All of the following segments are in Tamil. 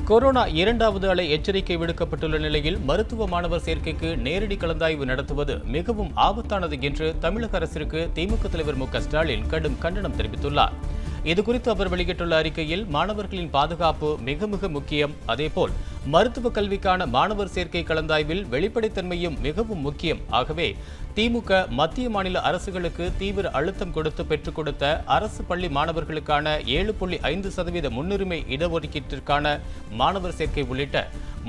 கொரோனா இரண்டாவது அலை எச்சரிக்கை விடுக்கப்பட்டுள்ள நிலையில் மருத்துவ மாணவர் சேர்க்கைக்கு நேரடி கலந்தாய்வு நடத்துவது மிகவும் ஆபத்தானது என்று தமிழக அரசிற்கு திமுக தலைவர் மு.க.ஸ்டாலின் கடும் கண்டனம் தெரிவித்துள்ளார். இதுகுறித்து அவர் வெளியிட்டுள்ள அறிக்கையில் மாணவர்களின் பாதுகாப்பு மிக மிக முக்கியம். அதேபோல் மருத்துவ கல்விக்கான மாணவர் சேர்க்கை கலந்தாய்வில் வெளிப்படைத்தன்மையும் மிகவும் முக்கியம். ஆகவே திமுக மத்திய மாநில அரசுகளுக்கு தீவிர அழுத்தம் கொடுத்து பெற்றுக் கொடுத்த அரசு பள்ளி மாணவர்களுக்கான 7.5% முன்னுரிமை இடஒதுக்கீட்டிற்கான மாணவர் சேர்க்கை உள்ளிட்ட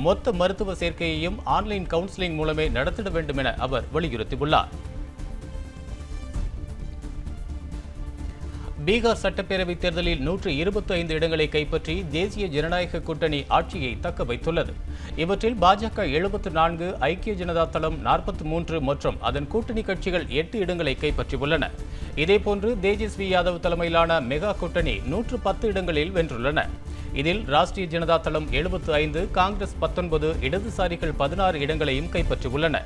மொத்த மருத்துவ சேர்க்கையையும் ஆன்லைன் கவுன்சிலிங் மூலமே நடத்திட வேண்டும் என அவர் வலியுறுத்தியுள்ளார். பீகார் சட்டப்பேரவைத் தேர்தலில் 125 இடங்களை கைப்பற்றி தேசிய ஜனநாயக கூட்டணி ஆட்சியை தக்க வைத்துள்ளது. இவற்றில் பாஜக 74, ஐக்கிய ஜனதா தளம் 43 மற்றும் அதன் கூட்டணி கட்சிகள் 8 இடங்களை கைப்பற்றியுள்ளன. இதேபோன்று தேஜஸ்வி யாதவ் தலைமையிலான மெகா கூட்டணி 110 இடங்களில் வென்றுள்ளன. இதில் ராஷ்டிரிய ஜனதா தளம் 75, காங்கிரஸ் 19, இடதுசாரிகள் 16 இடங்களையும் கைப்பற்றியுள்ளன.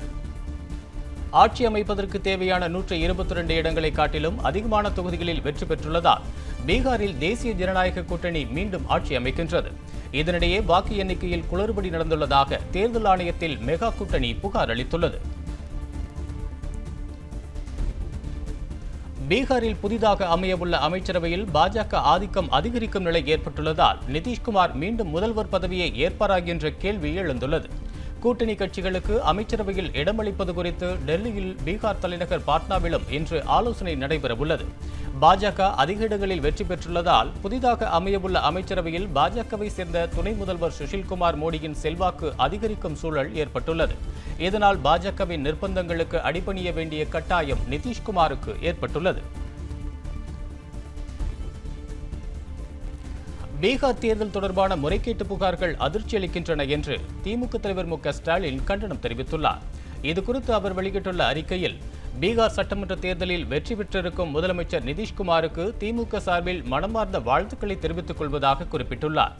ஆட்சி அமைப்பதற்கு தேவையான 122 இடங்களை காட்டிலும் அதிகமான தொகுதிகளில் வெற்றி பெற்றுள்ளதால் பீகாரில் தேசிய ஜனநாயக கூட்டணி மீண்டும் ஆட்சி அமைக்கின்றது. இதனிடையே வாக்கு எண்ணிக்கையில் குளறுபடி நடந்துள்ளதாக தேர்தல் ஆணையத்தில் மெகா கூட்டணி புகார் அளித்துள்ளது. பீகாரில் புதிதாக அமையவுள்ள அமைச்சரவையில் பாஜக ஆதிக்கம் அதிகரிக்கும் நிலை ஏற்பட்டுள்ளதால் நிதிஷ்குமார் மீண்டும் முதல்வர் பதவியை ஏற்பாரா என்ற கேள்வி எழுந்துள்ளது. கூட்டணி கட்சிகளுக்கு அமைச்சரவையில் இடமளிப்பது குறித்து டெல்லியில் பீகார் தலைநகர் பாட்னாவிலும் இன்று ஆலோசனை நடைபெறவுள்ளது. பாஜக அதிக இடங்களில் வெற்றி பெற்றுள்ளதால் புதிதாக அமையவுள்ள அமைச்சரவையில் பாஜகவை சேர்ந்த துணை முதல்வர் சுஷில்குமார் மோடியின் செல்வாக்கு அதிகரிக்கும் சூழல் ஏற்பட்டுள்ளது. இதனால் பாஜகவின் நிர்பந்தங்களுக்கு அடிபணிய வேண்டிய கட்டாயம் நிதிஷ்குமாருக்கு ஏற்பட்டுள்ளது. பீகார் தேர்தல் தொடர்பான முறைகேட்டு புகார்கள் அதிர்ச்சி அளிக்கின்றன என்று திமுக தலைவர் மு.க.ஸ்டாலின் கண்டனம் தெரிவித்துள்ளார். இதுகுறித்து அவர் வெளியிட்டுள்ள அறிக்கையில் பீகார் சட்டமன்ற தேர்தலில் வெற்றி பெற்றிருக்கும் முதலமைச்சர் நிதிஷ்குமாருக்கு திமுக சார்பில் மனமார்ந்த வாழ்த்துக்களை தெரிவித்துக் கொள்வதாக குறிப்பிட்டுள்ளார்.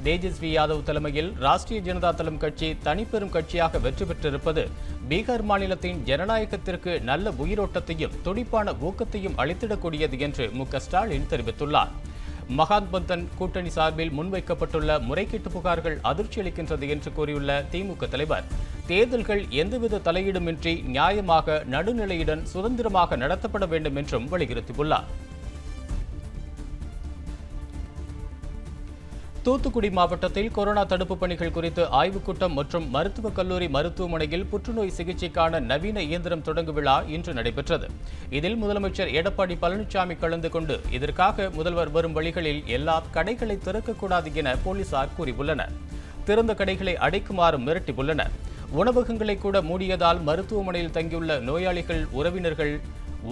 தேஜஸ்வி யாதவ் தலைமையில் ராஷ்டிரிய ஜனதா தளம் கட்சி தனிப்பெரும் கட்சியாக வெற்றி பெற்றிருப்பது பீகார் மாநிலத்தின் ஜனநாயகத்திற்கு நல்ல உயிரோட்டத்தையும் துடிப்பான ஊக்கத்தையும் அளித்திடக்கூடியது என்று மு.க.ஸ்டாலின் தெரிவித்துள்ளார். மகாத்பந்தன் கூட்டணி சார்பில் முன்வைக்கப்பட்டுள்ள முறைகேட்டு புகார்கள் அதிர்ச்சி அளிக்கின்றது என்று கூறியுள்ள திமுக தலைவர், தேர்தல்கள் எந்தவித தலையீடுமின்றி நியாயமாக நடுநிலையுடன் சுதந்திரமாக நடத்தப்பட வேண்டும் என்றும் வலியுறுத்தியுள்ளார். தூத்துக்குடி மாவட்டத்தில் கொரோனா தடுப்பு பணிகள் குறித்து ஆய்வுக் கூட்டம் மற்றும் மருத்துவக் கல்லூரி மருத்துவமனையில் புற்றுநோய் சிகிச்சைக்கான நவீன இயந்திரம் தொடங்கு விழா இன்று நடைபெற்றது. இதில் முதலமைச்சர் எடப்பாடி பழனிசாமி கலந்து கொண்டு இதற்காக முதல்வர் வரும் வழிகளில் எல்லா கடைகளை திறக்கக்கூடாது என போலீசார் கூறியுள்ளனர். திறந்த கடைகளை அடைக்குமாறு மிரட்டியுள்ளனர். உணவகங்களை கூட மூடியதால் மருத்துவமனையில் தங்கியுள்ள நோயாளிகள் உறவினர்கள்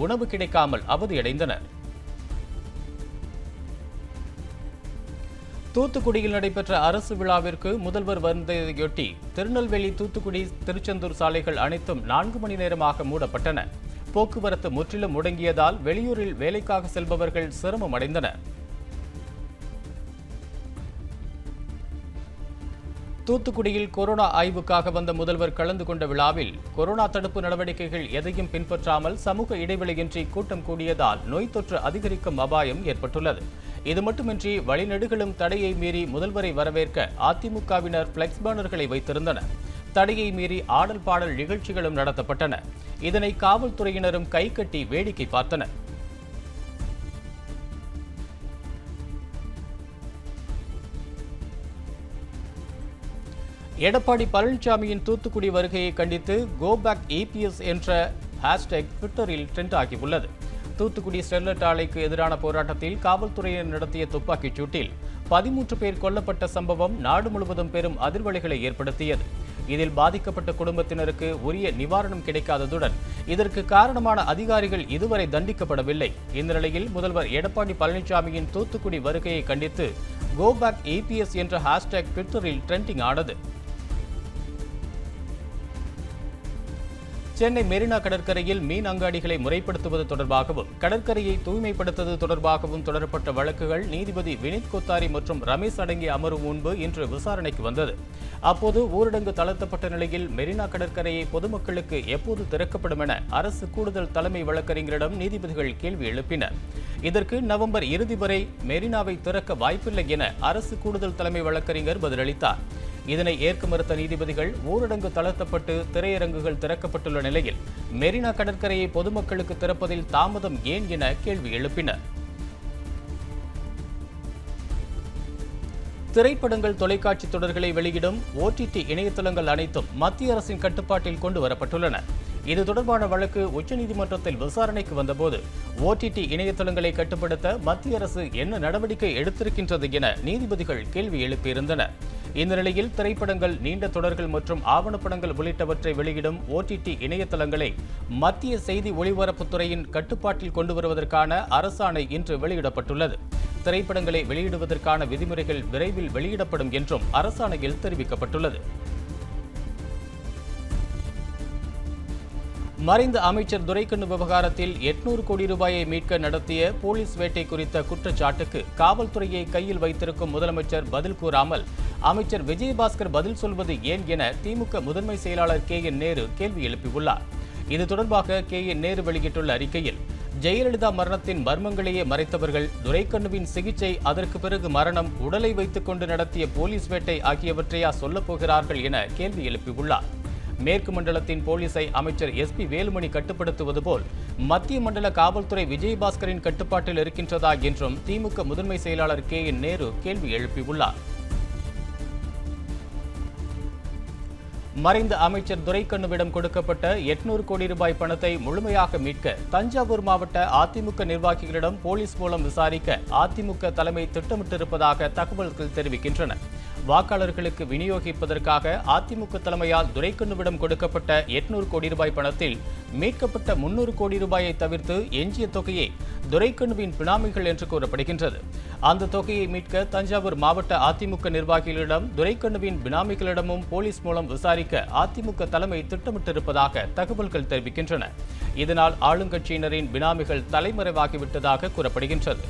உணவு கிடைக்காமல் அவதியடைந்தனர். தூத்துக்குடியில் நடைபெற்ற அரசு விழாவிற்கு முதல்வர் வந்ததையொட்டி திருநெல்வேலி, தூத்துக்குடி, திருச்செந்தூர் சாலைகள் அனைத்தும் 4 மணி நேரமாக மூடப்பட்டன. போக்குவரத்து முற்றிலும் முடங்கியதால் வெளியூரில் வேலைக்காக செல்பவர்கள் சிரமம் அடைந்தனர். தூத்துக்குடியில் கொரோனா ஆய்வுக்காக வந்த முதல்வர் கலந்து கொண்ட விழாவில் கொரோனா தடுப்பு நடவடிக்கைகள் எதையும் பின்பற்றாமல் சமூக இடைவெளியின்றி கூட்டம் கூடியதால் நோய் தொற்று அதிகரிக்கும் அபாயம் ஏற்பட்டுள்ளது. இது மட்டுமின்றி வழிநெடுகளும் தடையை மீறி முதல்வரை வரவேற்க அதிமுகவினர் பிளெக்ஸ் பேனர்களை வைத்திருந்தனர். தடையை மீறி ஆடல் பாடல் நிகழ்ச்சிகளும் நடத்தப்பட்டன. இதனை காவல்துறையினரும் கைகட்டி வேடிக்கை பார்த்தனர். எடப்பாடி பழனிசாமியின் தூத்துக்குடி வருகையை கண்டித்து கோ பேக் EPS என்ற ஹேஷ்டேக் ட்விட்டரில் ட்ரெண்ட் ஆகியுள்ளது. தூத்துக்குடி ஸ்டெர்லைட் ஆலைக்கு எதிரான போராட்டத்தில் காவல்துறையினர் நடத்திய துப்பாக்கிச் சூட்டில் 13 பேர் கொல்லப்பட்ட சம்பவம் நாடு முழுவதும் பெரும் அதிர்வலைகளை ஏற்படுத்தியது. இதில் பாதிக்கப்பட்ட குடும்பத்தினருக்கு உரிய நிவாரணம் கிடைக்காததுடன் இதற்கு காரணமான அதிகாரிகள் இதுவரை தண்டிக்கப்படவில்லை. இந்த நிலையில் முதல்வர் எடப்பாடி பழனிசாமியின் தூத்துக்குடி வருகையை கண்டித்து கோ பேக் EPS என்ற ஹேஷ்டேக் ட்விட்டரில் ட்ரெண்டிங் ஆனது. சென்னை மெரினா கடற்கரையில் மீன் அங்காடிகளை முறைப்படுத்துவது தொடர்பாகவும் கடற்கரையை தூய்மைப்படுத்துவது தொடர்பாகவும் தொடரப்பட்ட வழக்குகள் நீதிபதி வினித் கோத்தாரி மற்றும் ரமேஷ் அடங்கிய அமர்வு முன்பு இன்று விசாரணைக்கு வந்தது. அப்போது ஊரடங்கு தளர்த்தப்பட்ட நிலையில் மெரினா கடற்கரையை பொதுமக்களுக்கு எப்போது திறக்கப்படும் என அரசு கூடுதல் தலைமை வழக்கறிஞரிடம் நீதிபதிகள் கேள்வி எழுப்பினர். இதற்கு நவம்பர் இறுதி வரை மெரினாவை திறக்க வாய்ப்பில்லை என அரசு கூடுதல் தலைமை வழக்கறிஞர் பதிலளித்தார். இதனை ஏற்க மறுத்த நீதிபதிகள் ஊரடங்கு தளர்த்தப்பட்டு திரையரங்குகள் திறக்கப்பட்டுள்ள நிலையில் மெரினா கடற்கரையை பொதுமக்களுக்கு திறப்பதில் தாமதம் ஏன் என கேள்வி எழுப்பினர். திரைப்படங்கள், தொலைக்காட்சி தொடர்களை வெளியிடும் OTT இணையதளங்கள் அனைத்தும் மத்திய அரசின் கட்டுப்பாட்டில் கொண்டு வரப்பட்டுள்ளன. இது தொடர்பான வழக்கு உச்சநீதிமன்றத்தில் விசாரணைக்கு வந்தபோது OTT இணையதளங்களை கட்டுப்படுத்த மத்திய அரசு என்ன நடவடிக்கை எடுத்திருக்கின்றது என நீதிபதிகள் கேள்வி எழுப்பியிருந்தனர். இந்த நிலையில் திரைப்படங்கள், நீண்ட தொடர்கள் மற்றும் ஆவணப்படங்கள் உள்ளிட்டவற்றை வெளியிடும் OTT இணையதளங்களை மத்திய செய்தி ஒலிபரப்புத்துறையின் கட்டுப்பாட்டில் கொண்டு வருவதற்கான அரசாணை இன்று வெளியிடப்பட்டுள்ளது. திரைப்படங்களை வெளியிடுவதற்கான விதிமுறைகள் விரைவில் வெளியிடப்படும் என்றும் அரசாணையில் தெரிவிக்கப்பட்டுள்ளது. மறைந்த அமைச்சர் துரைக்கண்ணு விவகாரத்தில் 800 கோடி ரூபாயை மீட்க நடத்திய போலீஸ் வேட்டை குறித்த குற்றச்சாட்டுக்கு காவல்துறையை கையில் வைத்திருக்கும் முதலமைச்சர் பதில் கூறாமல் அமைச்சர் விஜயபாஸ்கர் பதில் சொல்வது ஏன் என திமுக முதன்மை செயலாளர் KN நேரு கேள்வி எழுப்பியுள்ளார். இது தொடர்பாக KN நேரு வெளியிட்டுள்ள அறிக்கையில், ஜெயலலிதா மரணத்தின் மர்மங்களையே மறைத்தவர்கள், துரைக்கண்ணுவின் சிகிச்சை, அதற்கு பிறகு மரணம், உடலை வைத்துக் கொண்டு நடத்திய போலீஸ் வேட்டை ஆகியவற்றையா சொல்லப் போகிறார்கள் என கேள்வி எழுப்பியுள்ளார். மேற்கு மண்டலத்தின் போலீஸை அமைச்சர் SP வேலுமணி கட்டுப்படுத்துவது போல் மத்திய மண்டல காவல்துறை விஜயபாஸ்கரின் கட்டுப்பாட்டில் இருக்கின்றதா என்றும் திமுக முதன்மை செயலாளர் KN நேரு கேள்வி எழுப்பியுள்ளார். மறைந்த அமைச்சர் துரைக்கண்ணுவிடம் கொடுக்கப்பட்ட 800 கோடி ரூபாய் பணத்தை முழுமையாக மீட்க தஞ்சாவூர் மாவட்ட அதிமுக நிர்வாகிகளிடம் போலீஸ் மூலம் விசாரிக்க அதிமுக தலைமை திட்டமிட்டிருப்பதாக தகவல்கள் தெரிவிக்கின்றன. வாக்காளர்களுக்கு விநியோகிப்பதற்காக அதிமுக தலைமையால் துரைக்கண்ணுவிடம் கொடுக்கப்பட்ட 800 கோடி ரூபாய் பணத்தில் மீட்கப்பட்ட 300 கோடி ரூபாயை தவிர்த்து எஞ்சிய தொகையை துரைக்கண்ணுவின் பினாமிகள் என்று கூறப்படுகின்றது. அந்த தொகையை மீட்க தஞ்சாவூர் மாவட்ட அதிமுக நிர்வாகிகளிடம், துரைக்கண்ணுவின் பினாமிகளிடமும் போலீஸ் மூலம் விசாரிக்க அதிமுக தலைமை திட்டமிட்டிருப்பதாக தகவல்கள் தெரிவிக்கின்றன. இதனால் ஆளுங்கட்சியினரின் பினாமிகள் தலைமறைவாகிவிட்டதாக கூறப்படுகின்றது.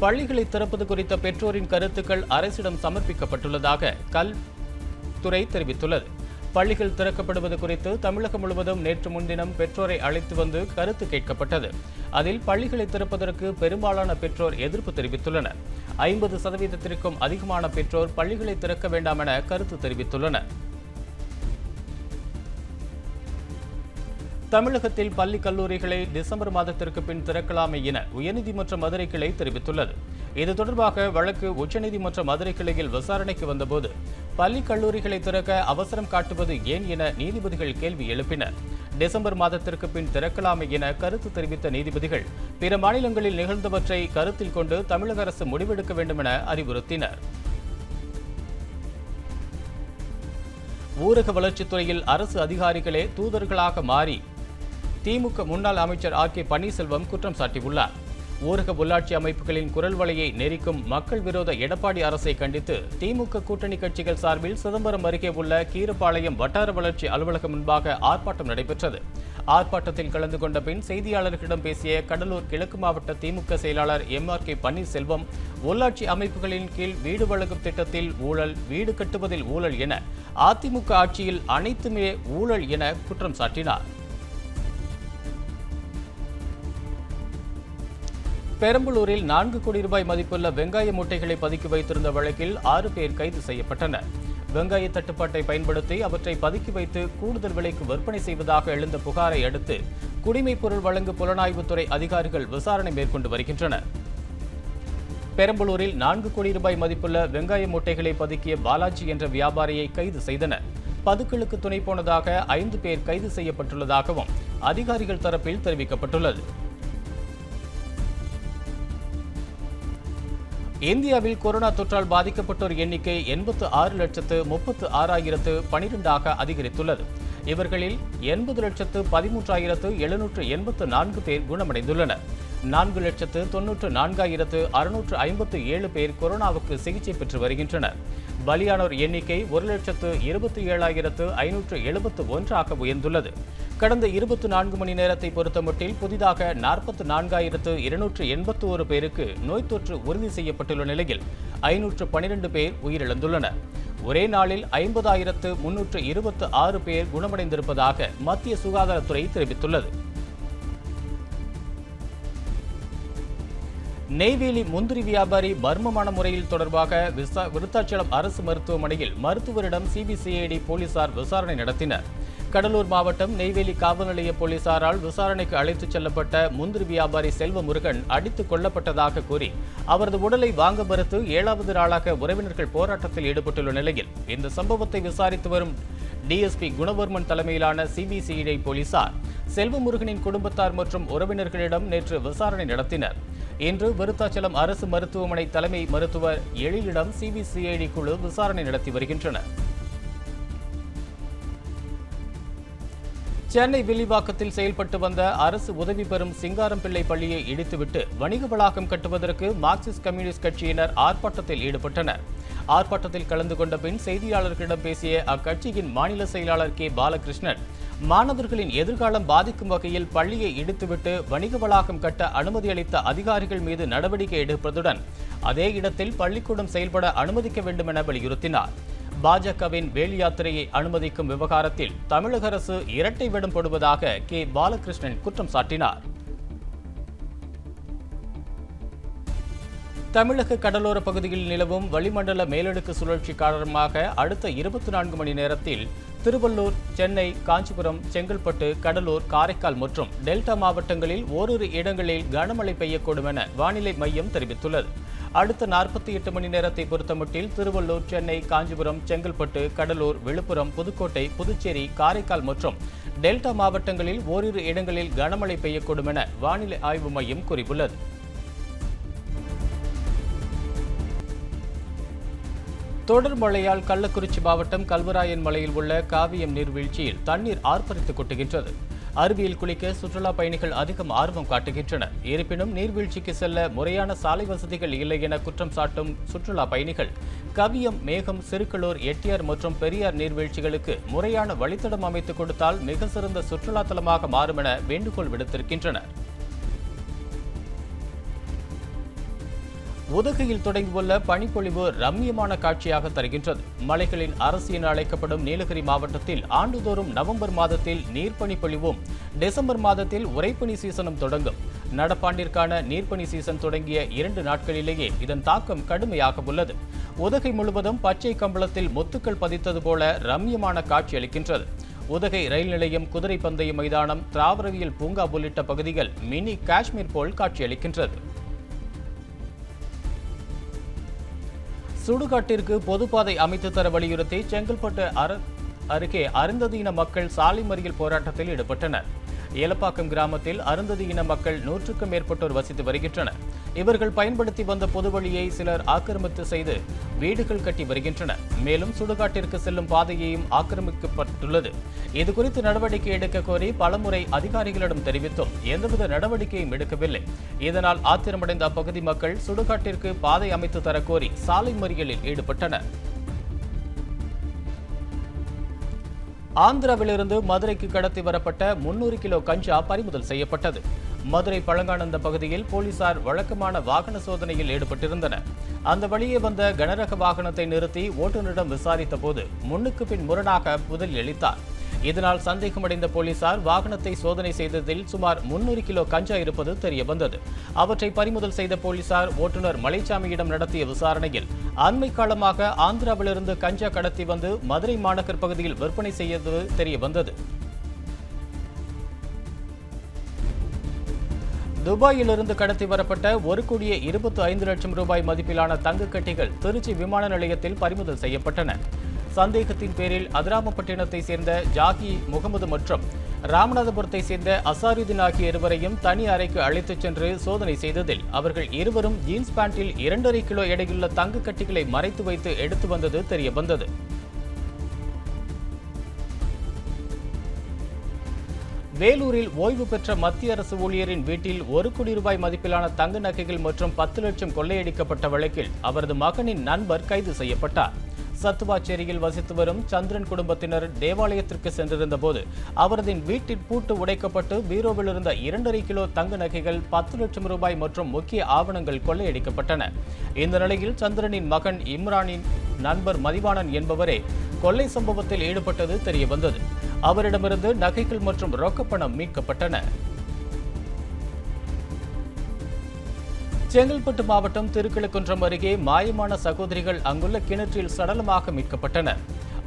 பள்ளிகளை திறப்பது குறித்த பெற்றோரின் கருத்துக்கள் அரசிடம் சமர்ப்பிக்கப்பட்டுள்ளதாக கல்வித்துறை தெரிவித்துள்ளது. பள்ளிகள் திறக்கப்படுவது குறித்து தமிழகம் முழுவதும் நேற்று முன்தினம் பெற்றோரை அழைத்து வந்து கருத்து கேட்கப்பட்டது. அதில் பள்ளிகளை திறப்பதற்கு பெரும்பாலான பெற்றோர் எதிர்ப்பு தெரிவித்துள்ளனர். 50% அதிகமான பெற்றோர் பள்ளிகளை திறக்க வேண்டாம் என கருத்து தெரிவித்துள்ளனர். தமிழகத்தில் பள்ளி, கல்லூரிகளை டிசம்பர் மாதத்திற்கு பின் திறக்கலாமே என உயர்நீதிமன்ற மதுரை கிளை தெரிவித்துள்ளது. இது தொடர்பாக வழக்கு உச்சநீதிமன்ற மதுரை கிளையில் விசாரணைக்கு வந்தபோது பள்ளி, கல்லூரிகளை திறக்க அவசரம் காட்டுவது ஏன் என நீதிபதிகள் கேள்வி எழுப்பினர். டிசம்பர் மாதத்திற்கு பின் திறக்கலாமே என கருத்து தெரிவித்த நீதிபதிகள் பிற மாநிலங்களில் நிகழ்ந்தவற்றை கருத்தில் கொண்டு தமிழக அரசு முடிவெடுக்க வேண்டும் என அறிவுறுத்தினர். ஊரக வளர்ச்சித்துறையில் அரசு அதிகாரிகளே தூதர்களாக மாறி திமுக முன்னாள் அமைச்சர் RK பன்னீர்செல்வம் குற்றம் சாட்டியுள்ளார். ஊரக உள்ளாட்சி அமைப்புகளின் குரல் வலையை நெரிக்கும் மக்கள் விரோத எடப்பாடி அரசை கண்டித்து திமுக கூட்டணி கட்சிகள் சார்பில் சிதம்பரம் அருகே உள்ள கீரப்பாளையம் வட்டார வளர்ச்சி அலுவலகம் முன்பாக ஆர்ப்பாட்டம் நடைபெற்றது. ஆர்ப்பாட்டத்தில் கலந்து கொண்ட பின் செய்தியாளர்களிடம் பேசிய கடலூர் கிழக்கு மாவட்ட திமுக செயலாளர் MRK பன்னீர்செல்வம், உள்ளாட்சி அமைப்புகளின் கீழ் வீடு வழங்கும் திட்டத்தில் ஊழல், வீடு கட்டுவதில் ஊழல் என அதிமுக ஆட்சியில் அனைத்துமே ஊழல் என குற்றம் சாட்டினார். பெரம்பலூரில் 4 கோடி ரூபாய் மதிப்புள்ள வெங்காய மூட்டைகளை பதுக்கி வைத்திருந்த வழக்கில் 6 பேர் கைது செய்யப்பட்டனர். வெங்காய தட்டுப்பாட்டை பயன்படுத்தி அவற்றை பதுக்கி வைத்து கூடுதல் விலைக்கு விற்பனை செய்வதாக எழுந்த புகாரை அடுத்து குடிமைப் பொருள் வழங்கு புலனாய்வுத்துறை அதிகாரிகள் விசாரணை மேற்கொண்டு வருகின்றனர். பெரம்பலூரில் 4 கோடி ரூபாய் மதிப்புள்ள வெங்காய மூட்டைகளை பதுக்கிய பாலாஜி என்ற வியாபாரியை கைது செய்தனர். பதுக்கலுக்கு துணை போனதாக 5 பேர் கைது செய்யப்பட்டுள்ளதாகவும் அதிகாரிகள் தரப்பில் தெரிவிக்கப்பட்டுள்ளது. இந்தியாவில் கொரோனா தொற்றால் பாதிக்கப்பட்டோர் எண்ணிக்கை 86,36,012 அதிகரித்துள்ளது. இவர்களில் 80,13,784 பேர் குணமடைந்துள்ளனர். 4,94,657 பேர் கொரோனாவுக்கு சிகிச்சை பெற்று வருகின்றனர். பலியானோர் எண்ணிக்கை 1,27,571 உயர்ந்துள்ளது. கடந்த 24 மணி நேரத்தை பொறுத்தமட்டில் புதிதாக 44,281 பேருக்கு நோய் தொற்று உறுதி செய்யப்பட்டுள்ள நிலையில் 512 பேர் உயிரிழந்துள்ளனர். ஒரே நாளில் 50,326 பேர் குணமடைந்திருப்பதாக மத்திய சுகாதாரத்துறை தெரிவித்துள்ளது. நெய்வேலி முந்திரி வியாபாரி மர்மமான முறையில் தொடர்பாக விருத்தாச்சலம் அரசு மருத்துவமனையில் மருத்துவரிடம் சிபிசிஐடி போலீசார் விசாரணை நடத்தினர். கடலூர் மாவட்டம் நெய்வேலி காவல் நிலைய போலீசாரால் விசாரணைக்கு அழைத்துச் செல்லப்பட்ட முந்திரி வியாபாரி செல்வமுருகன் அடித்துக் கொல்லப்பட்டதாக கூறி அவரது உடலை வாங்க மறுத்து 7வது நாளாக உறவினர்கள் போராட்டத்தில் ஈடுபட்டுள்ள நிலையில் இந்த சம்பவத்தை விசாரித்து வரும் டிஎஸ்பி குணவர்மன் தலைமையிலான சிபிசிஐடி போலீசார் செல்வமுருகனின் குடும்பத்தார் மற்றும் உறவினர்களிடம் நேற்று விசாரணை நடத்தினர். இன்று விருத்தாச்சலம் அரசு மருத்துவமனை தலைமை மருத்துவர் எழிலிடம் சிபிசிஐடி குழு விசாரணை நடத்தி வருகின்றனர். சென்னை வில்லிவாக்கத்தில் செயல்பட்டு வந்த அரசு உதவி பெறும் சிங்காரம்பிள்ளை பள்ளியை இடித்துவிட்டு வணிக வளாகம் கட்டுவதற்கு மார்க்சிஸ்ட் கம்யூனிஸ்ட் கட்சியினர் ஆர்ப்பாட்டத்தில் ஈடுபட்டனர். ஆர்ப்பாட்டத்தில் கலந்து கொண்ட பின் செய்தியாளர்களிடம் பேசிய அக்கட்சியின் மாநில செயலாளர் கே பாலகிருஷ்ணன், மாணவர்களின் எதிர்காலம் பாதிக்கும் வகையில் பள்ளியை இடித்துவிட்டு வணிக வளாகம் கட்ட அனுமதி அளித்த அதிகாரிகள் மீது நடவடிக்கை எடுப்பதுடன் அதே இடத்தில் பள்ளிக்கூடம் செயல்பட அனுமதிக்க வேண்டும் என வலியுறுத்தினார். பாஜகவின் வேல் யாத்திரையை அனுமதிக்கும் விவகாரத்தில் தமிழக அரசு இரட்டை வேடம் போடுவதாக கே பாலகிருஷ்ணன் குற்றம் சாட்டினார். தமிழக கடலோர பகுதியில் நிலவும் வளிமண்டல மேலடுக்கு சுழற்சி காரணமாக அடுத்த 24 மணி நேரத்தில் திருவள்ளூர், சென்னை, காஞ்சிபுரம், செங்கல்பட்டு, கடலூர், காரைக்கால் மற்றும் டெல்டா மாவட்டங்களில் ஓரிரு இடங்களில் கனமழை பெய்யக்கூடும் என வானிலை மையம் தெரிவித்துள்ளது. அடுத்த 48 மணி நேரத்தை பொறுத்தமட்டில் திருவள்ளூர், சென்னை, காஞ்சிபுரம், செங்கல்பட்டு, கடலூர், விழுப்புரம், புதுக்கோட்டை, புதுச்சேரி, காரைக்கால் மற்றும் டெல்டா மாவட்டங்களில் ஓரிரு இடங்களில் கனமழை பெய்யக்கூடும் என வானிலை ஆய்வு மையம் கூறியுள்ளது. தொடர் மழையால் கள்ளக்குறிச்சி மாவட்டம் கல்வராயன் மலையில் உள்ள காவியம் நீர்வீழ்ச்சியில் தண்ணீர் ஆர்ப்பரித்து கொட்டுகின்றது. அருவியில் குளிக்க சுற்றுலா பயணிகள் அதிகம் ஆர்வம் காட்டுகின்றனர். இருப்பினும் நீர்வீழ்ச்சிக்கு செல்ல முறையான சாலை வசதிகள் இல்லை என குற்றம் சாட்டும் சுற்றுலா பயணிகள் கவியம், மேகம், சிறுகளூர், எட்டியார் மற்றும் பெரியார் நீர்வீழ்ச்சிகளுக்கு முறையான வழித்தடம் அமைத்துக் கொடுத்தால் மிக சிறந்த சுற்றுலா தலமாக மாறும் என வேண்டுகோள் விடுத்திருக்கின்றனர். உதகையில் தொடங்கியுள்ள பனிப்பொழிவு ரம்மியமான காட்சியாக தருகின்றது. மலைகளின் அரசு என அழைக்கப்படும் நீலகிரி மாவட்டத்தில் ஆண்டுதோறும் நவம்பர் மாதத்தில் நீர்ப்பனிப்பொழிவும், டிசம்பர் மாதத்தில் உறைப்பனி சீசனும் தொடங்கும். நடப்பாண்டிற்கான நீர்ப்பனி சீசன் தொடங்கிய 2 நாட்களிலேயே இதன் தாக்கம் கடுமையாக உள்ளது. உதகை முழுவதும் பச்சை கம்பளத்தில் முத்துக்கள் பதித்தது போல ரம்மியமான காட்சி அளிக்கின்றது. உதகை ரயில் நிலையம், குதிரை பந்தய மைதானம், தாவரவியல் பூங்கா உள்ளிட்ட பகுதிகள் மினி காஷ்மீர் போல் காட்சியளிக்கின்றது. சுடுகாட்டிற்கு பொதுப்பாதை அமைத்து தர வலியுறுத்தி செங்கல்பட்டு அருகே அருந்ததியின மக்கள் சாலை மறியல் போராட்டத்தில் ஈடுபட்டனர். ஏலப்பாக்கம் கிராமத்தில் அருந்ததியின மக்கள் 100க்கும் மேற்பட்டோர் வசித்து வருகின்றனர். இவர்கள் பயன்படுத்தி வந்த பொதுவழியை சிலர் ஆக்கிரமித்து செய்து வீடுகள் கட்டி வருகின்றனர். மேலும் சுடுகாட்டிற்கு செல்லும் பாதையையும் ஆக்கிரமிக்கப்பட்டுள்ளது. இதுகுறித்து நடவடிக்கை எடுக்க கோரி பலமுறை அதிகாரிகளிடம் தெரிவித்தும் எந்தவித நடவடிக்கையும் எடுக்கவில்லை. இதனால் ஆத்திரமடைந்த அப்பகுதி மக்கள் சுடுகாட்டிற்கு பாதை அமைத்து தரக்கோரி சாலை மறியலில் ஈடுபட்டனர். ஆந்திராவிலிருந்து மதுரைக்கு கடத்தி வரப்பட்ட 300 கிலோ கஞ்சா பறிமுதல் செய்யப்பட்டது. மதுரை பழங்கானந்த பகுதியில் போலீசார் வழக்கமான வாகன சோதனையில் ஈடுபட்டிருந்தனர். அந்த வழியே வந்த கனரக வாகனத்தை நிறுத்தி ஓட்டுநரிடம் விசாரித்த போது முன்னுக்கு பின் முரணாக பதில் அளித்தார். இதனால் சந்தேகமடைந்த போலீசார் வாகனத்தை சோதனை செய்ததில் சுமார் 300 கிலோ கஞ்சா இருப்பது தெரிய வந்தது. அவற்றை பறிமுதல் செய்த போலீசார் ஓட்டுநர் மலைச்சாமியிடம் நடத்திய விசாரணையில் அண்மை காலமாக ஆந்திராவிலிருந்து கஞ்சா கடத்தி வந்து மதுரை மாநகர் பகுதியில் விற்பனை செய்தது தெரிய வந்தது. துபாயிலிருந்து கடத்தி வரப்பட்ட 1,25 லட்சம் ரூபாய் மதிப்பிலான தங்க கட்டிகள் திருச்சி விமான நிலையத்தில் பறிமுதல் செய்யப்பட்டன. சந்தேகத்தின் பேரில் அதிராமப்பட்டினத்தை சேர்ந்த ஜாகி முகமது மற்றும் ராமநாதபுரத்தை சேர்ந்த அசாருதீன் ஆகிய இருவரையும் தனி அறைக்கு அழைத்துச் சென்று சோதனை செய்ததில் அவர்கள் இருவரும் ஜீன்ஸ் பேண்டில் 2.5 கிலோ எடையுள்ள தங்க கட்டிகளை மறைத்து வைத்து எடுத்து வந்தது தெரிய வந்தது. வேலூரில் ஓய்வு பெற்ற மத்திய அரசு ஊழியரின் வீட்டில் 1 கோடி ரூபாய் மதிப்பிலான தங்க நகைகள் மற்றும் 10 லட்சம் கொள்ளையடிக்கப்பட்ட வழக்கில் அவரது மகனின் நண்பர் கைது செய்யப்பட்டார். சத்துவாச்சேரியில் வசித்து வரும் சந்திரன் குடும்பத்தினர் தேவாலயத்திற்கு சென்றிருந்த போது அவரது வீட்டில் பூட்டு உடைக்கப்பட்டு பீரோவில் இருந்த 2.5 கிலோ தங்க நகைகள், 10 லட்சம் ரூபாய் மற்றும் முக்கிய ஆவணங்கள் கொள்ளையடிக்கப்பட்டன. இந்த நிலையில் சந்திரனின் மகன் இம்ரானின் நண்பர் மதிவாணன் என்பவரே கொள்ளை சம்பவத்தில் ஈடுபட்டது தெரிய வந்தது. அவரிடமிருந்து நகைகள் மற்றும் ரொக்கப்பணம் மீட்கப்பட்டன. செங்கல்பட்டு மாவட்டம் திருக்கழுக்குன்றம் அருகே மாயமான சகோதரிகள் அங்குள்ள கிணற்றில் சடலமாக மீட்கப்பட்டனர்.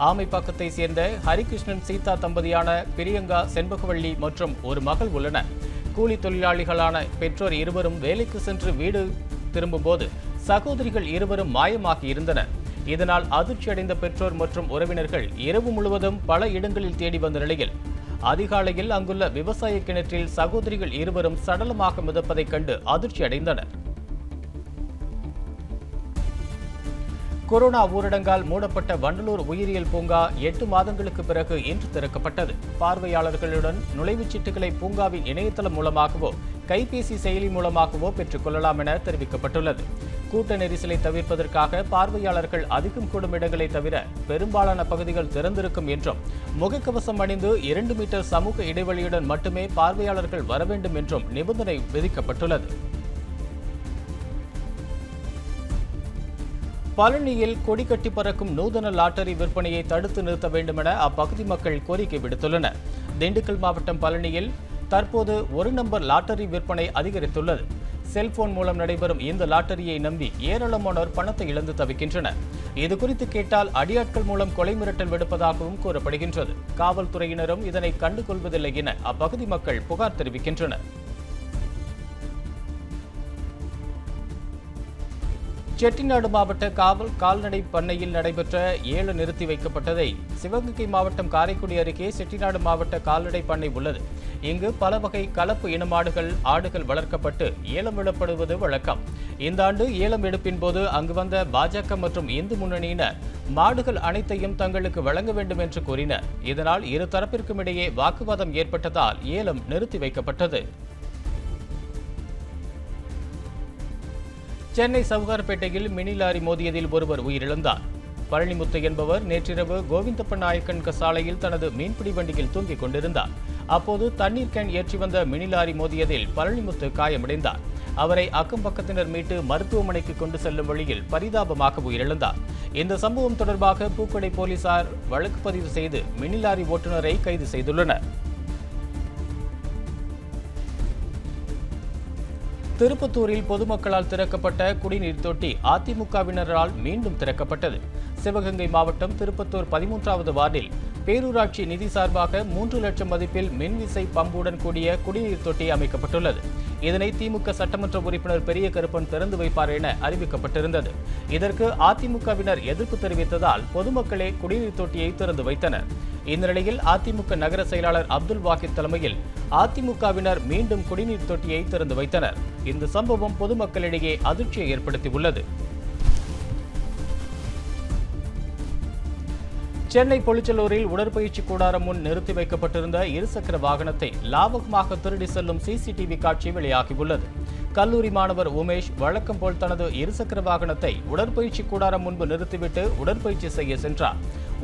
ஆமைப்பாக்கத்தை சேர்ந்த ஹரிகிருஷ்ணன் சீதா தம்பதியான பிரியங்கா செண்பகவள்ளி மற்றும் ஒரு மகள் உள்ளனர். கூலி தொழிலாளிகளான பெற்றோர் இருவரும் வேலைக்கு சென்று வீடு திரும்பும்போது சகோதரிகள் இருவரும் மாயமாகி இருந்தனர். இதனால் அதிர்ச்சியடைந்த பெற்றோர் மற்றும் உறவினர்கள் இரவு முழுவதும் பல இடங்களில் தேடி வந்த நிலையில் அதிகாலையில் அங்குள்ள விவசாய கிணற்றில் சகோதரிகள் இருவரும் சடலமாக மிதப்பதைக் கண்டு அதிர்ச்சி அடைந்தனர். கொரோனா ஊரடங்கால் மூடப்பட்ட வண்டலூர் உயிரியல் பூங்கா 8 மாதங்களுக்கு பிறகு இன்று திறக்கப்பட்டது. பார்வையாளர்களுடன் நுழைவுச் சீட்டுகளை பூங்காவின் இணையதளம் மூலமாகவோ கைபேசி செயலி மூலமாகவோ பெற்றுக் கொள்ளலாம் என தெரிவிக்கப்பட்டுள்ளது. கூட்ட நெரிசலை தவிர்ப்பதற்காக பார்வையாளர்கள் அதிகம் கூடும் இடங்களை தவிர பெரும்பாலான பகுதிகள் திறந்திருக்கும் என்றும் முகக்கவசம் அணிந்து 2 மீட்டர் சமூக இடைவெளியுடன் மட்டுமே பார்வையாளர்கள் வர வேண்டும் என்றும் நிபந்தனை விதிக்கப்பட்டுள்ளது. பழனியில் கொடி கட்டி பறக்கும் நூதன லாட்டரி விற்பனையை தடுத்து நிறுத்த வேண்டும் என அப்பகுதி மக்கள் கோரிக்கை விடுத்துள்ளனர். திண்டுக்கல் மாவட்டம் பழனியில் தற்போது 1 நம்பர் லாட்டரி விற்பனை அதிகரித்துள்ளது. செல்போன் மூலம் நடைபெறும் இந்த லாட்டரியை நம்பி ஏராளமானோர் பணத்தை இழந்து தவிக்கின்றனர். இதுகுறித்து கேட்டால் அடியாட்கள் மூலம் கொலை மிரட்டல் விடுப்பதாகவும் கூறப்படுகின்றது. காவல்துறையினரும் இதனை கண்டுகொள்வதில்லை என அப்பகுதி மக்கள் புகார் தெரிவிக்கின்றனர். செட்டிநாடு மாவட்ட கால்நடை பண்ணையில் நடைபெற்ற 7 நிறுத்தி வைக்கப்பட்டதை சிவகங்கை மாவட்டம் காரைக்குடி அருகே செட்டிநாடு மாவட்ட கால்நடை பண்ணை உள்ளது. இங்கு பல வகை கலப்பு இனமாடுகள் ஆடுகள் வளர்க்கப்பட்டு ஏலம் விடப்படுவது வழக்கம். இந்த ஆண்டு ஏலம் எடுப்பின் போது அங்கு வந்த பாஜக மற்றும் இந்து முன்னணியினர் மாடுகள் அனைத்தையும் தங்களுக்கு வழங்க வேண்டும் என்று கூறினர். இதனால் இரு தரப்பிற்கும் இடையே வாக்குவாதம் ஏற்பட்டதால் ஏலம் நிறுத்தி வைக்கப்பட்டது. சென்னை சவுகார்பேட்டையில் மினி லாரி மோதியதில் ஒருவர் உயிரிழந்தார். பழனிமுத்து என்பவர் நேற்றிரவு கோவிந்தப்ப நாயக்கன் சாலையில் தனது மீன்பிடி வண்டியில் தூங்கிக் கொண்டிருந்தார். அப்போது தண்ணீர் கேன் ஏற்றி வந்த மினி லாரி மோதியதில் பழனிமுத்து காயமடைந்தார். அவரை அக்கம் பக்கத்தினர் மீட்டு மருத்துவமனைக்கு கொண்டு செல்லும் வழியில் பரிதாபமாக உயிரிழந்தார். இந்த சம்பவம் தொடர்பாக பூக்கடை போலீசார் வழக்கு பதிவு செய்து மினி லாரி ஓட்டுநரை கைது செய்துள்ளனர். திருப்பத்தூரில் பொதுமக்களால் திறக்கப்பட்ட குடிநீர் தொட்டி அதிமுகவினரால் மீண்டும் திறக்கப்பட்டது. சிவகங்கை மாவட்டம் திருப்பத்தூர் 13வது வார்டில் பேரூராட்சி நிதி சார்பாக 3 லட்சம் மதிப்பில் மின்விசை பம்புடன் கூடிய குடிநீர் தொட்டி அமைக்கப்பட்டுள்ளது. இதனை திமுக சட்டமன்ற உறுப்பினர் பெரிய கருப்பன் திறந்து வைப்பார் என அறிவிக்கப்பட்டிருந்தது. இதற்கு அதிமுகவினர் எதிர்ப்பு தெரிவித்ததால் பொதுமக்களே குடிநீர் தொட்டியை திறந்து வைத்தனர். இந்த நிலையில் அதிமுக நகர செயலாளர் அப்துல் வாஹித் தலைமையில் அதிமுகவினர் மீண்டும் குடிநீர் தொட்டியை திறந்து வைத்தனர். இந்த சம்பவம் பொதுமக்களிடையே அதிர்ச்சியை ஏற்படுத்தியுள்ளது. சென்னை பொலிச்சலூரில் உடற்பயிற்சி கூடாரம் முன் நிறுத்தி வைக்கப்பட்டிருந்த இருசக்கர வாகனத்தை லாபகமாக திருடி செல்லும் சிசிடிவி காட்சி வெளியாகியுள்ளது. கல்லூரி மாணவர் உமேஷ் வழக்கம் போல் தனது இருசக்கர வாகனத்தை உடற்பயிற்சி கூடாரம் முன்பு நிறுத்திவிட்டு உடற்பயிற்சி செய்ய சென்றார்.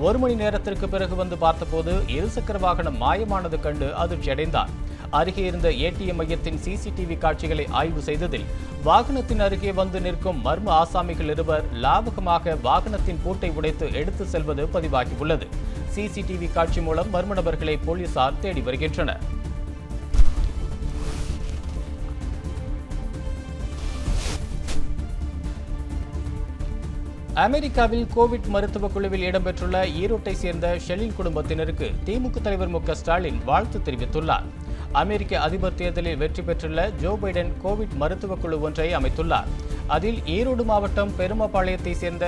1 மணி நேரத்திற்கு பிறகு வந்து பார்த்தபோது இருசக்கர வாகனம் மாயமானது கண்டு அதிர்ச்சியடைந்தார். அருகே இருந்த ஏடிஎம் மையத்தின் சிசிடிவி காட்சிகளை ஆய்வு செய்ததில் வாகனத்தின் அருகே வந்து நிற்கும் மர்ம ஆசாமிகள் இருவர் லாபகமாக வாகனத்தின் பூட்டை உடைத்து எடுத்து செல்வது பதிவாகியுள்ளது. சிசிடிவி காட்சி மூலம் மர்ம நபர்களை போலீசார் தேடி வருகின்றனர். அமெரிக்காவில் கோவிட் மருத்துவ குழுவில் இடம்பெற்றுள்ள ஈரோட்டை சேர்ந்த ஷெலின் குடும்பத்தினருக்கு திமுக தலைவர் மு க ஸ்டாலின் வாழ்த்து தெரிவித்துள்ளார். அமெரிக்க அதிபர் தேர்தலில் வெற்றி பெற்றுள்ள ஜோ பைடன் கோவிட் மருத்துவ குழு ஒன்றை அமைத்துள்ளார். அதில் ஈரோடு மாவட்டம் பெருமபாளையத்தை சேர்ந்த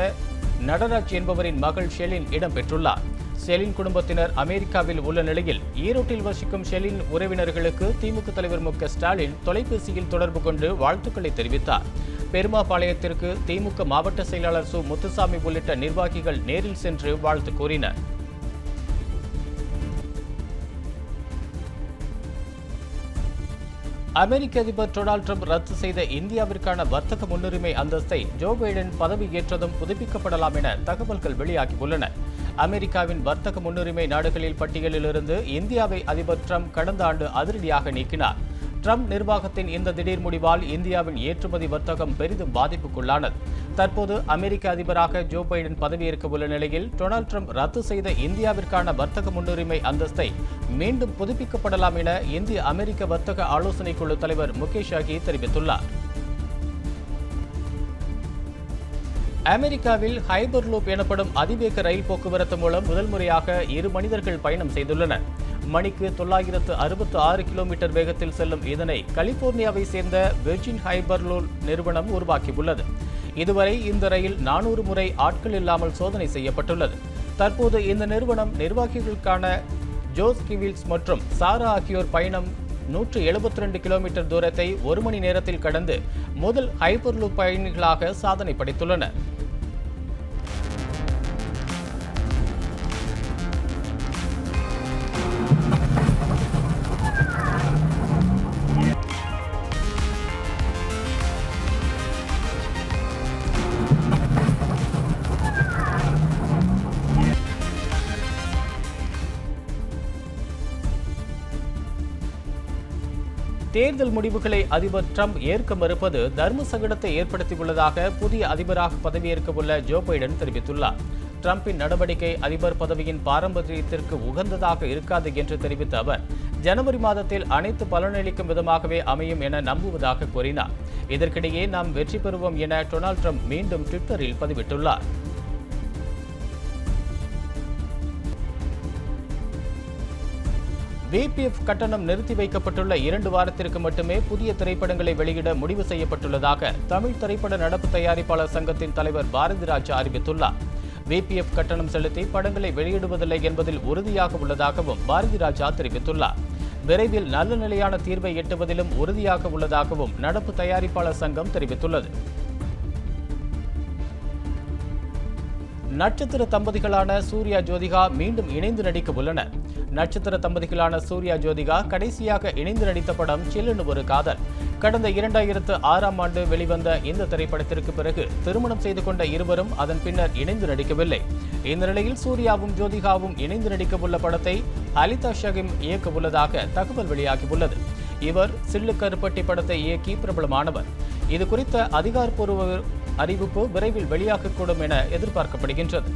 நடராஜ் என்பவரின் மகள் ஷெலின் இடம்பெற்றுள்ளார். ஷெலின் குடும்பத்தினர் அமெரிக்காவில் உள்ள நிலையில் ஈரோட்டில் வசிக்கும் ஷெலின் உறவினர்களுக்கு திமுக தலைவர் மு க ஸ்டாலின் தொலைபேசியில் தொடர்பு கொண்டு வாழ்த்துக்களை தெரிவித்தார். பெருமாபாளையத்திற்கு திமுக மாவட்ட செயலாளர் சு முத்துசாமி உள்ளிட்ட நிர்வாகிகள் நேரில் சென்று வாழ்த்து கூறினர். அமெரிக்க அதிபர் டொனால்டு ட்ரம்ப் ரத்து செய்த இந்தியாவிற்கான வர்த்தக முன்னுரிமை அந்தஸ்தை ஜோ பைடன் பதவி ஏற்றதும் புதுப்பிக்கப்படலாம் என தகவல்கள் வெளியாகியுள்ளன. அமெரிக்காவின் வர்த்தக முன்னுரிமை நாடுகளில் பட்டியலிலிருந்து இந்தியாவை அதிபர் ட்ரம்ப் கடந்த ஆண்டு அதிரடியாக நீக்கினார். ட்ரம்ப் நிர்வாகத்தின் இந்த திடீர் முடிவால் இந்தியாவின் ஏற்றுமதி வர்த்தகம் பெரிதும் பாதிப்புக்குள்ளானது. தற்போது அமெரிக்க அதிபராக ஜோ பைடன் பதவியேற்க உள்ள நிலையில் டொனால்டு ட்ரம்ப் ரத்து செய்த இந்தியாவிற்கான வர்த்தக முன்னுரிமை அந்தஸ்தை மீண்டும் புதுப்பிக்கப்படலாம் என இந்திய அமெரிக்க வர்த்தக ஆலோசனை குழு தலைவர் முகேஷ் அகி தெரிவித்துள்ளார். அமெரிக்காவில் ஹைபர்லூப் எனப்படும் அதிவேக ரயில் போக்குவரத்து மூலம் முதல் முறையாக 2 மனிதர்கள் பயணம் செய்துள்ளனர். மணிக்கு 966 கிலோமீட்டர் வேகத்தில் செல்லும் இதனை கலிபோர்னியாவை சேர்ந்த வெர்ஜின் ஹைபர்லூப் நிறுவனம் உருவாக்கியுள்ளது. இதுவரை இந்த ரயில் 400 முறை ஆட்கள் இல்லாமல் சோதனை செய்யப்பட்டுள்ளது. தற்போது இந்த நிறுவனம் நிர்வாகிகளுக்கான ஜோஸ் கிவில்ஸ் மற்றும் சாரா ஆகியோர் பயணம் 172 கிலோமீட்டர் தூரத்தை 1 மணி நேரத்தில் கடந்து முதல் ஹைபர்லூப் பயணிகளாக சாதனை படைத்துள்ளனர். தேர்தல் முடிவுகளை அதிபர் டிரம்ப் ஏற்க மறுப்பது தர்ம சங்கடத்தை ஏற்படுத்தியுள்ளதாக புதிய அதிபராக பதவியேற்க உள்ள ஜோ பைடன் தெரிவித்துள்ளார். டிரம்பின் நடவடிக்கை அதிபர் பதவியின் பாரம்பரியத்திற்கு உகந்ததாக இருக்காது என்று தெரிவித்த அவர், ஜனவரி மாதத்தில் அனைத்து பலனளிக்கும் விதமாகவே அமையும் என நம்புவதாக கூறினார். இதற்கிடையே நாம் வெற்றி பெறுவோம் என டொனால்ட் டிரம்ப் மீண்டும் ட்விட்டரில் பதிவிட்டுள்ளார். விபிஎஃப் கட்டணம் நிறுத்தி வைக்கப்பட்டுள்ள 2 வாரத்திற்கு மட்டுமே புதிய திரைப்படங்களை வெளியிட முடிவு செய்யப்பட்டுள்ளதாக தமிழ் திரைப்பட நடப்பு தயாரிப்பாளர் சங்கத்தின் தலைவர் பாரதிராஜா அறிவித்துள்ளார். விபிஎஃப் கட்டணம் செலுத்தி படங்களை வெளியிடுவதில்லை என்பதில் உறுதியாக உள்ளதாகவும் பாரதிராஜா தெரிவித்துள்ளார். விரைவில் நல்ல நிலையான தீர்வை எட்டுவதிலும் உறுதியாக உள்ளதாகவும் நடப்பு தயாரிப்பாளர் சங்கம் தெரிவித்துள்ளது. நட்சத்திர தம்பதிகளான சூர்யா ஜோதிகா மீண்டும் இணைந்து நடிக்க உள்ளனர். நட்சத்திர தம்பதிகளான சூர்யா ஜோதிகா கடைசியாக இணைந்து நடித்த படம் சில்லுன்னு ஒரு காதல். கடந்த 2006ஆம் ஆண்டு வெளிவந்த இந்த திரைப்படத்திற்கு பிறகு திருமணம் செய்து கொண்ட இருவரும் அதன் பின்னர் இணைந்து நடிக்கவில்லை. இந்த நிலையில் சூர்யாவும் ஜோதிகாவும் இணைந்து நடிக்க உள்ள படத்தை அலிதா ஷகிம் இயக்க உள்ளதாக தகவல் வெளியாகியுள்ளது. இவர் சில்லு கருப்பட்டி படத்தை இயக்கி பிரபலமானவர். இது குறித்த அதிகாரப்பூர்வ அறிவிப்பு விரைவில் வெளியாகக்கூடும் என எதிர்பார்க்கப்படுகின்றது.